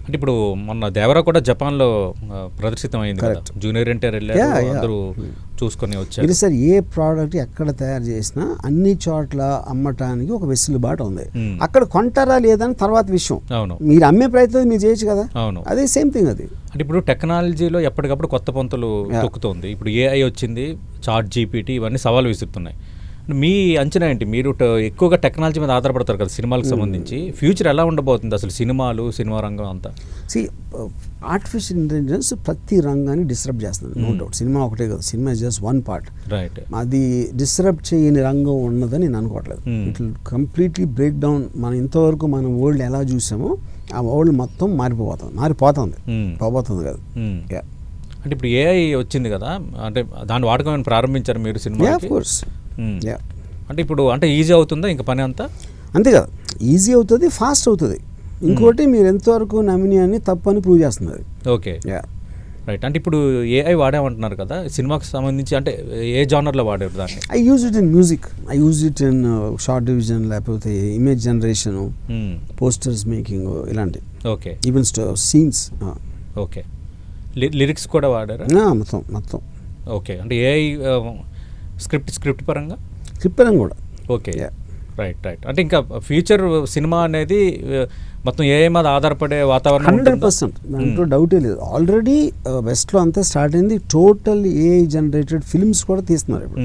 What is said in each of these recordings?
అంటే ఇప్పుడు మొన్న దేవరా కూడా జపాన్లో ప్రదర్శితం అయింది కదా, జూనియర్ ఎన్టీఆర్ వెళ్ళారు, అందరూ చూసుకొని వచ్చారు. ఇది సార్ ఏ ప్రోడక్ట్ ఎక్కడ తయారు చేసినా అన్ని చోట్ల అమ్మటానికి ఒక వెసులుబాటు ఉంది. అక్కడ కొంటారా లేదని తర్వాత విషయం. అవును, మీరు అమ్మే ప్రయత్నం మీరు చేయొచ్చు కదా. అవును, అదే సేమ్ థింగ్ అది. అంటే ఇప్పుడు టెక్నాలజీలో ఎప్పటికప్పుడు కొత్త పొంతలు తొక్కుతోంది. ఇప్పుడు ఏఐ వచ్చింది, చాట్ జీపీటీ, ఇవన్నీ సవాలు విసురుతున్నాయి. మీ అంచనా ఏంటి? మీరు ఎక్కువగా టెక్నాలజీ మీద ఆధారపడతారు కదా సినిమాలకు సంబంధించి. ఫ్యూచర్ ఎలా ఉండబోతుంది అసలు సినిమాలు, సినిమా రంగం అంతా? ఆర్టిఫిషియల్ ఇంటెలిజెన్స్ ప్రతి రంగాన్ని డిస్టర్బ్ చేస్తుంది, నో డౌట్. సినిమా ఒకటే కదా, cinema is just one part. Right. అది డిస్టర్బ్ చేయని రంగం ఉన్నదని నేను అనుకోవట్లేదు. It will completely break down. మనం ఇంతవరకు మన వరల్డ్ ఎలా చూసామో ఆ వరల్డ్ మొత్తం పోబోతుంది కదా. అంటే ఇప్పుడు ఏఐ వచ్చింది కదా, అంటే దాని వాడకం ప్రారంభించారు మీరు సినిమా? Of course. అంటే ఇప్పుడు అంటే ఈజీ అవుతుందా ఇంకా పని అంతా? అంతే కదా, ఈజీ అవుతుంది, ఫాస్ట్ అవుతుంది. ఇంకోటి మీరు ఎంతవరకు నమ్మిని అని తప్పు అని ప్రూవ్ చేస్తుంది. Okay, right. అంటే ఇప్పుడు ఏఐ వాడామంటున్నారు కదా సినిమాకి సంబంధించి, అంటే ఏ జానర్లో వాడారు దాన్ని? I use it in music, I use it in short division, లేకపోతే ఇమేజ్ జనరేషన్, పోస్టర్స్ మేకింగ్, ఇలాంటి. Okay, even scenes. Okay, lyrics కూడా వాడారా? మొత్తం. ఓకే, అంటే ఏఐ స్క్రిప్ట్ పరంగా కూడా. Okay, right. అంటే ఇంకా ఫ్యూచర్ సినిమా అనేది మొత్తం ఏఐ మీద ఆధారపడే వాతావరణం 100%, దాంట్లో డౌటే లేదు. ఆల్రెడీ వెస్ట్లో అంతా స్టార్ట్ అయింది. టోటల్ ఏఐ జనరేటెడ్ ఫిల్మ్స్ కూడా తీస్తున్నారు ఇప్పుడు.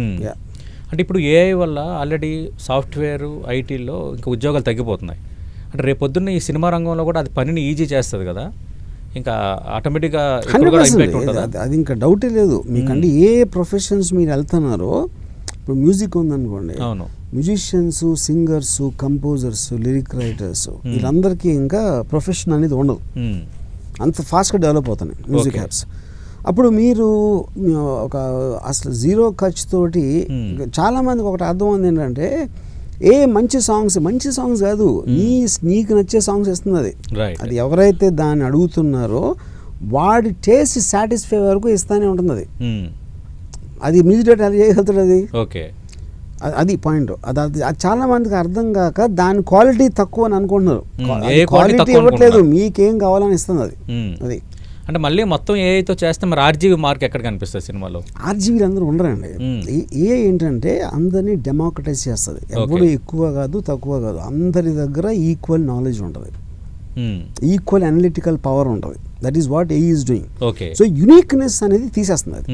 అంటే ఇప్పుడు ఏఐ వల్ల ఆల్రెడీ సాఫ్ట్వేర్, ఐటీలో ఇంకా ఉద్యోగాలు తగ్గిపోతున్నాయి. అంటే రేపు పొద్దున్న ఈ సినిమా రంగంలో కూడా అది పనిని ఈజీ చేస్తుంది కదా, ఇంకా ఆటోమేటిక్గా అది ఇంకా డౌటే లేదు. మీకంటే ఏ ప్రొఫెషన్స్ మీరు వెళ్తున్నారో, ఇప్పుడు మ్యూజిక్ ఉందనుకోండి, అవును, musicians, singers, composers, lyric writers, వీళ్ళందరికీ ఇంకా ప్రొఫెషన్ అనేది ఉండదు. అంత ఫాస్ట్గా డెవలప్ అవుతున్నాయి మ్యూజిక్ యాప్స్. అప్పుడు మీరు అసలు జీరో ఖర్చుతోటి చాలామందికి ఒకటి అర్థం ఉంది ఏంటంటే, మంచి సాంగ్స్ కాదు, నీకు నచ్చే సాంగ్స్ ఇస్తుంది అది. అది ఎవరైతే దాన్ని అడుగుతున్నారో వాడి టేస్ట్ సాటిస్ఫై వరకు ఇస్తానే ఉంటుంది అది. అది మ్యూజిక్ డైరెక్టర్ ఎలా చేయగలుగుతాడు అది? ఓకే, అది పాయింట్. అది చాలా మందికి అర్థం కాక దాని క్వాలిటీ తక్కువ అని అనుకుంటున్నారు. క్వాలిటీ ఇవ్వట్లేదు, మీకేం కావాలని ఇస్తుంది అది. అది అంటే మళ్ళీ మొత్తం ఏఐతో చేస్తే మరి ఆర్జీవీ మార్క్ ఎక్కడ కనిపిస్తుంది సినిమాలో? ఆర్జీవీలు అందరూ ఉండరండి. ఏ ఏంటంటే అందరినీ డెమోక్రటైజ్ చేస్తుంది. ఎప్పుడు ఎక్కువ కాదు, తక్కువ కాదు, అందరి దగ్గర ఈక్వల్ నాలెడ్జ్ ఉంటుంది, ఈక్వల్ అనలిటికల్ పవర్ ఉంటుంది. That is what a is doing. So uniqueness అనేది తీసేస్తుంది అది.